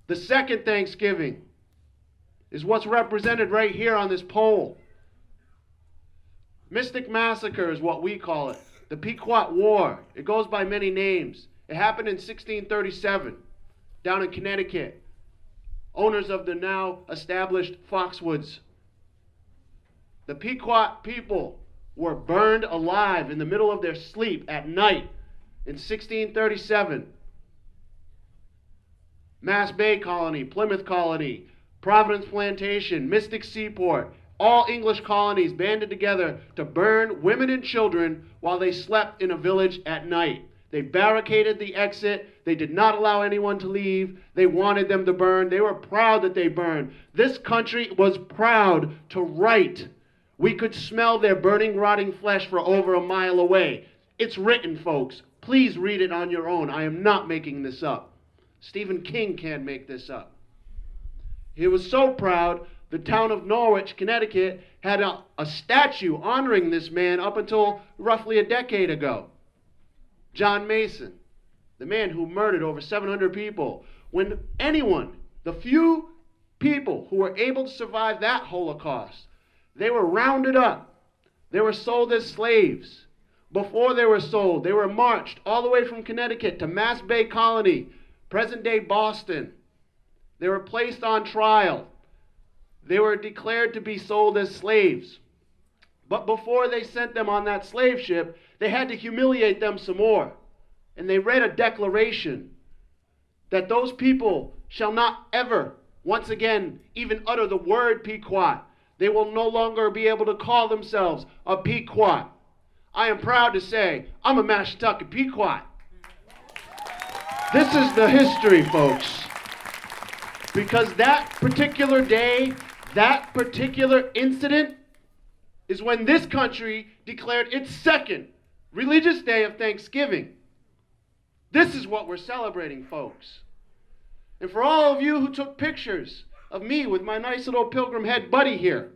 The second Thanksgiving is what's represented right here on this pole. Mystic Massacre is what we call it. The Pequot War. It goes by many names. It happened in 1637 down in Connecticut. Owners of the now established Foxwoods. The Pequot people were burned alive in the middle of their sleep at night in 1637. Mass Bay Colony, Plymouth Colony, Providence Plantation, Mystic Seaport, all English colonies banded together to burn women and children while they slept in a village at night. They barricaded the exit. They did not allow anyone to leave. They wanted them to burn. They were proud that they burned. This country was proud to write. We could smell their burning, rotting flesh for over a mile away. It's written, folks. Please read it on your own. I am not making this up. Stephen King can't make this up. He was so proud, the town of Norwich, Connecticut, had a statue honoring this man up until roughly a decade ago. John Mason, the man who murdered over 700 people. When anyone, the few people who were able to survive that Holocaust, they were rounded up. They were sold as slaves. Before they were sold, they were marched all the way from Connecticut to Mass Bay Colony, present-day Boston. They were placed on trial. They were declared to be sold as slaves. But before they sent them on that slave ship, they had to humiliate them some more. And they read a declaration that those people shall not ever, once again, even utter the word Pequot. They will no longer be able to call themselves a Pequot. I am proud to say, I'm a Mashantucket Pequot. This is the history, folks. Because that particular day, that particular incident is when this country declared its second religious day of Thanksgiving. This is what we're celebrating, folks. And for all of you who took pictures of me with my nice little pilgrim head buddy here,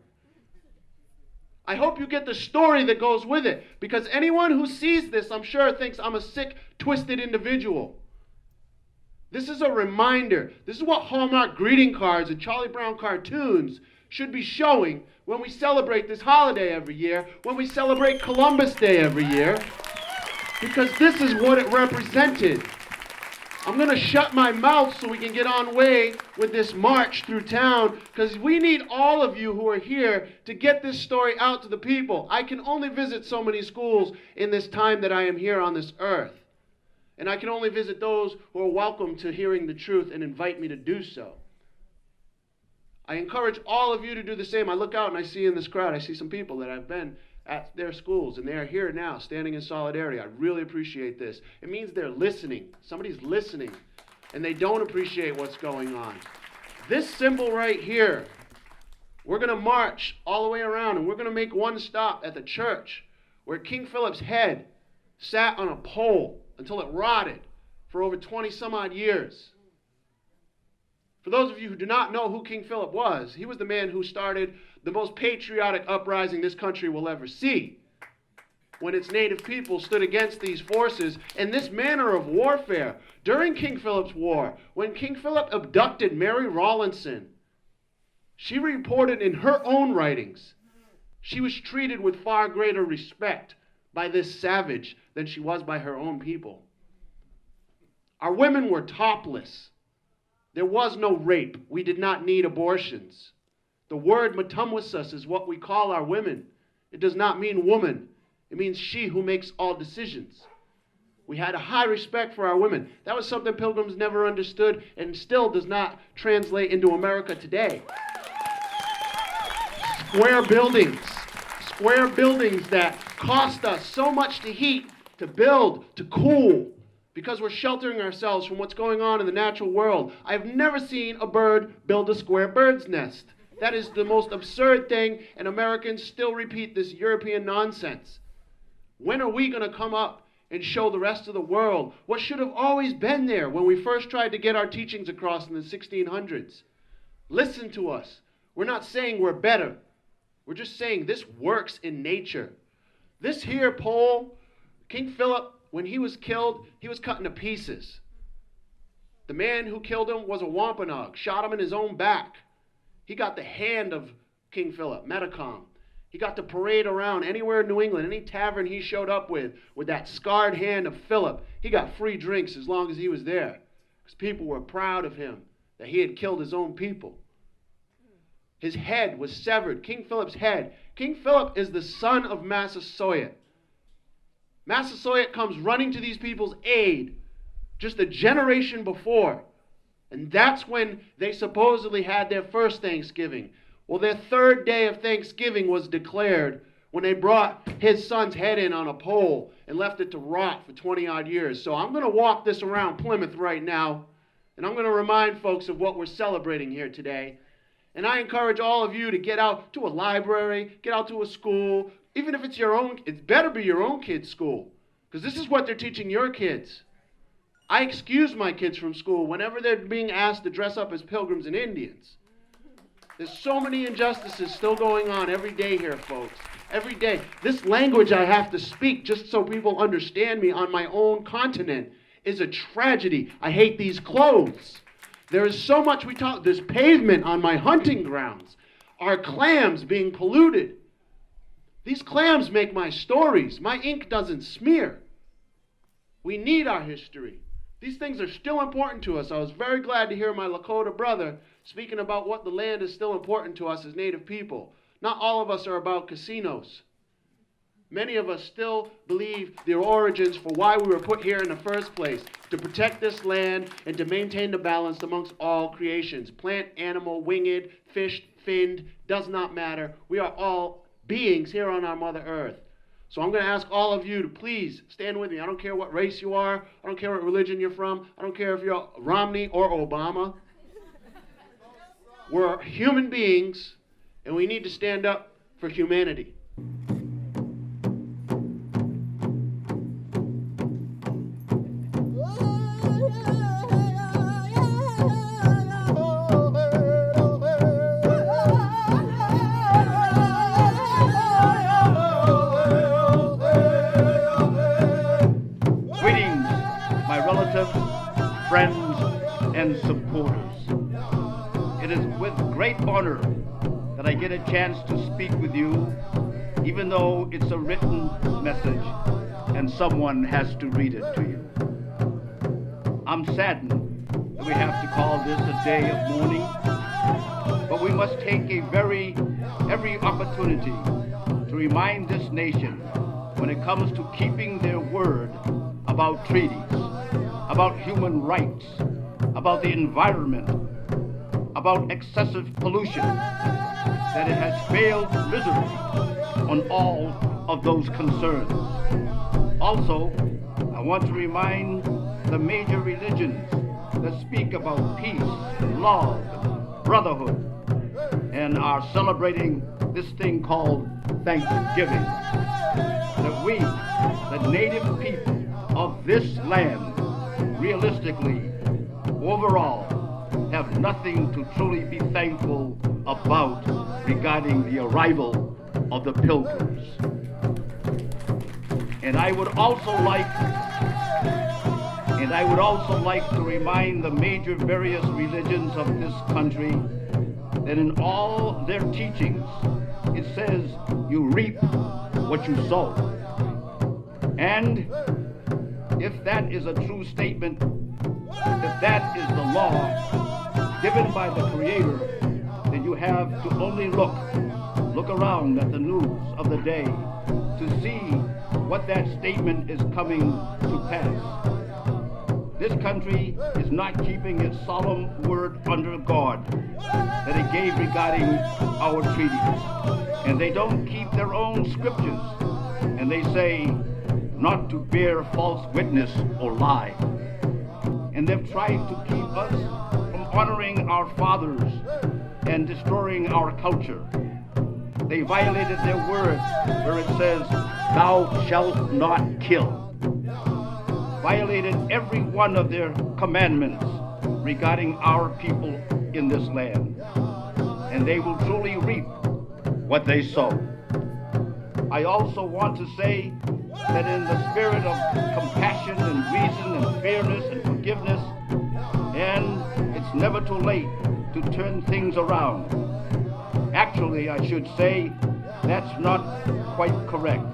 I hope you get the story that goes with it. Because anyone who sees this, I'm sure, thinks I'm a sick, twisted individual. This is a reminder. This is what Hallmark greeting cards and Charlie Brown cartoons should be showing when we celebrate this holiday every year, when we celebrate Columbus Day every year, because this is what it represented. I'm going to shut my mouth so we can get on way with this march through town, because we need all of you who are here to get this story out to the people. I can only visit so many schools in this time that I am here on this earth. And I can only visit those who are welcome to hearing the truth and invite me to do so. I encourage all of you to do the same. I look out and I see in this crowd, I see some people that I've been at their schools, and they are here now, standing in solidarity. I really appreciate this. It means they're listening. Somebody's listening, and they don't appreciate what's going on. This symbol right here, we're going to march all the way around, and we're going to make one stop at the church where King Philip's head sat on a pole until it rotted for over 20 some odd years. For those of you who do not know who King Philip was, he was the man who started the most patriotic uprising this country will ever see, when its native people stood against these forces and this manner of warfare. During King Philip's war, when King Philip abducted Mary Rawlinson, she reported in her own writings she was treated with far greater respect by this savage than she was by her own people. Our women were topless. There was no rape. We did not need abortions. The word matumwasus is what we call our women. It does not mean woman. It means she who makes all decisions. We had a high respect for our women. That was something Pilgrims never understood and still does not translate into America today. Square buildings that cost us so much to heat, to build, to cool, because we're sheltering ourselves from what's going on in the natural world. I've never seen a bird build a square bird's nest. That is the most absurd thing, and Americans still repeat this European nonsense. When are we going to come up and show the rest of the world what should have always been there when we first tried to get our teachings across in the 1600s? Listen to us. We're not saying we're better. We're just saying this works in nature. This here pole, King Philip, when he was killed, he was cut into pieces. The man who killed him was a Wampanoag, shot him in his own back. He got the hand of King Philip, Metacom. He got to parade around anywhere in New England, any tavern he showed up with that scarred hand of Philip. He got free drinks as long as he was there, because people were proud of him, that he had killed his own people. His head was severed, King Philip's head. King Philip is the son of Massasoit. Massasoit comes running to these people's aid just a generation before. And that's when they supposedly had their first Thanksgiving. Well, their third day of Thanksgiving was declared when they brought his son's head in on a pole and left it to rot for 20-odd years. So I'm going to walk this around Plymouth right now, and I'm going to remind folks of what we're celebrating here today. And I encourage all of you to get out to a library, get out to a school, even if it's your own. It better be your own kid's school, because this is what they're teaching your kids. I excuse my kids from school whenever they're being asked to dress up as pilgrims and Indians. There's so many injustices still going on every day here, folks. Every day. This language I have to speak just so people understand me on my own continent is a tragedy. I hate these clothes. There is so much we talk. There's pavement on my hunting grounds. Our clams being polluted. These clams make my stories. My ink doesn't smear. We need our history. These things are still important to us. I was very glad to hear my Lakota brother speaking about what the land is still important to us as Native people. Not all of us are about casinos. Many of us still believe the origins for why we were put here in the first place, to protect this land and to maintain the balance amongst all creations. Plant, animal, winged, fish, finned, does not matter. We are all beings here on our Mother Earth. So I'm going to ask all of you to please stand with me. I don't care what race you are. I don't care what religion you're from. I don't care if you're Romney or Obama. We're human beings, and we need to stand up for humanity. Friends and supporters. It is with great honor that I get a chance to speak with you, even though it's a written message and someone has to read it to you. I'm saddened that we have to call this a day of mourning, but we must take every opportunity to remind this nation when it comes to keeping their word about treaties, about human rights, about the environment, about excessive pollution, that it has failed miserably on all of those concerns. Also, I want to remind the major religions that speak about peace, love, brotherhood, and are celebrating this thing called Thanksgiving, that we, the native people of this land, realistically, overall, have nothing to truly be thankful about regarding the arrival of the pilgrims. And I would also like to remind the major various religions of this country that in all their teachings, it says you reap what you sow. And if that is a true statement, if that is the law given by the Creator, then you have to only look around at the news of the day to see what that statement is coming to pass. This country is not keeping its solemn word under God that it gave regarding our treaties. And they don't keep their own scriptures. And they say not to bear false witness or lie. And they've tried to keep us from honoring our fathers and destroying our culture. They violated their word where it says, "Thou shalt not kill." Violated every one of their commandments regarding our people in this land. And they will truly reap what they sow. I also want to say that in the spirit of compassion and reason and fairness and forgiveness and it's never too late to turn things around. Actually, I should say, that's not quite correct.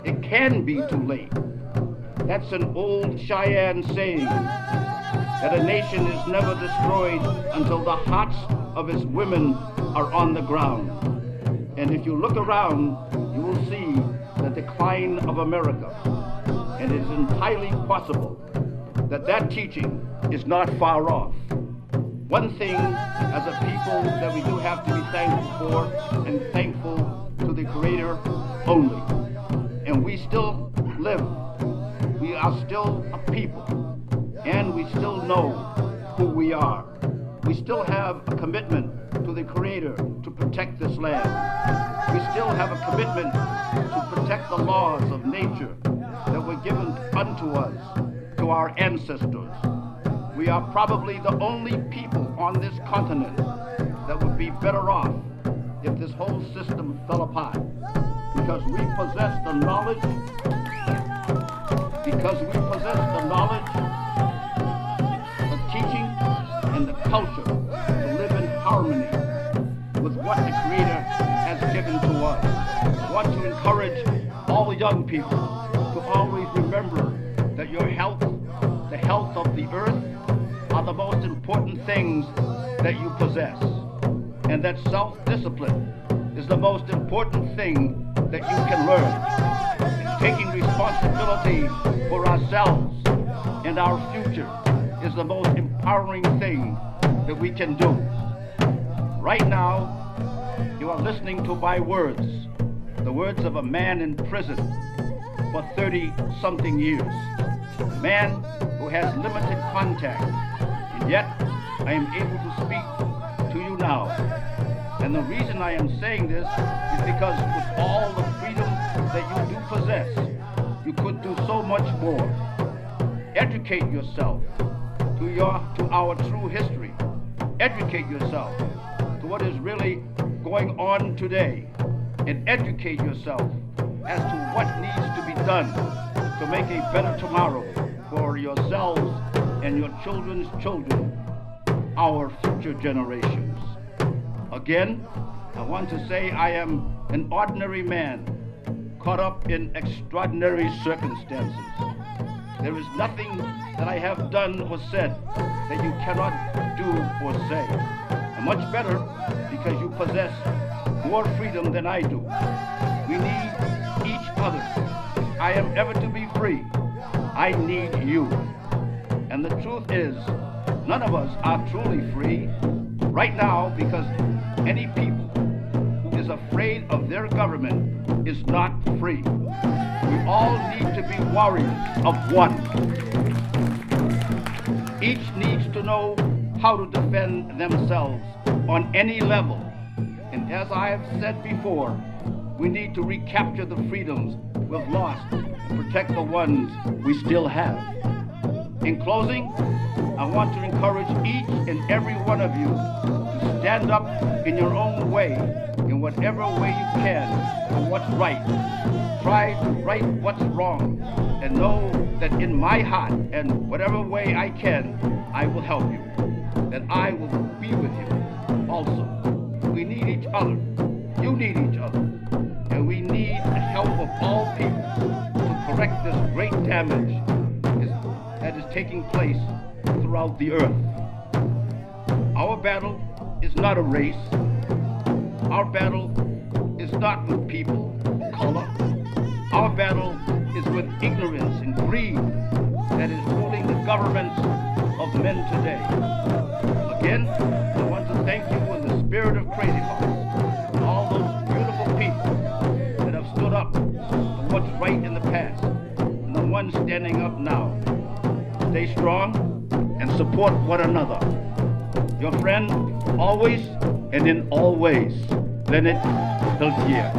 It can be too late. That's an old Cheyenne saying that a nation is never destroyed until the hearts of its women are on the ground. And if you look around, you will see the decline of America. And it is entirely possible that that teaching is not far off. One thing as a people that we do have to be thankful for, and thankful to the Creator only. And we still live. We are still a people. And we still know who we are. We still have a commitment to the Creator to protect this land. We still have a commitment to protect the laws of nature that were given unto us, to our ancestors. We are probably the only people on this continent that would be better off if this whole system fell apart, because we possess the knowledge, the teaching, and the culture to live in harmony with what the Creator has given to us. I want to encourage all young people to always remember that your health, the health of the earth, are the most important things that you possess. And that self-discipline is the most important thing that you can learn. And taking responsibility for ourselves and our future is the most empowering thing that we can do. Right now, you are listening to my words, the words of a man in prison for 30-something years. A man who has limited contact, and yet I am able to speak to you now. And the reason I am saying this is because with all the freedom that you do possess, you could do so much more. Educate yourself to our true history. Educate yourself to what is really going on today, and educate yourself as to what needs to be done to make a better tomorrow for yourselves and your children's children, our future generations. Again, I want to say I am an ordinary man caught up in extraordinary circumstances. There is nothing that I have done or said that you cannot do or say. And much better because you possess more freedom than I do. We need each other. If I am ever to be free, I need you. And the truth is, none of us are truly free right now, because any people who is afraid of their government is not free. We all need to be warriors of one. Each needs to know how to defend themselves on any level. And as I have said before, we need to recapture the freedoms we've lost and protect the ones we still have. In closing, I want to encourage each and every one of you to stand up in your own way, in whatever way you can, for what's right. Try to right what's wrong, and know that in my heart and whatever way I can, I will help you, that I will be with you also. We need each other. You need each other. And we need the help of all people to correct this great damage that is taking place throughout the earth. Our battle is not a race. Our battle is not with people of color. Our battle is with ignorance and greed that is ruling the governments of men today. Again, I want to thank you in the spirit of Crazy Horse, and all those beautiful people that have stood up for what's right in the past, and the ones standing up now. Stay strong and support one another. Your friend, always and in all ways, Leonard Peltier.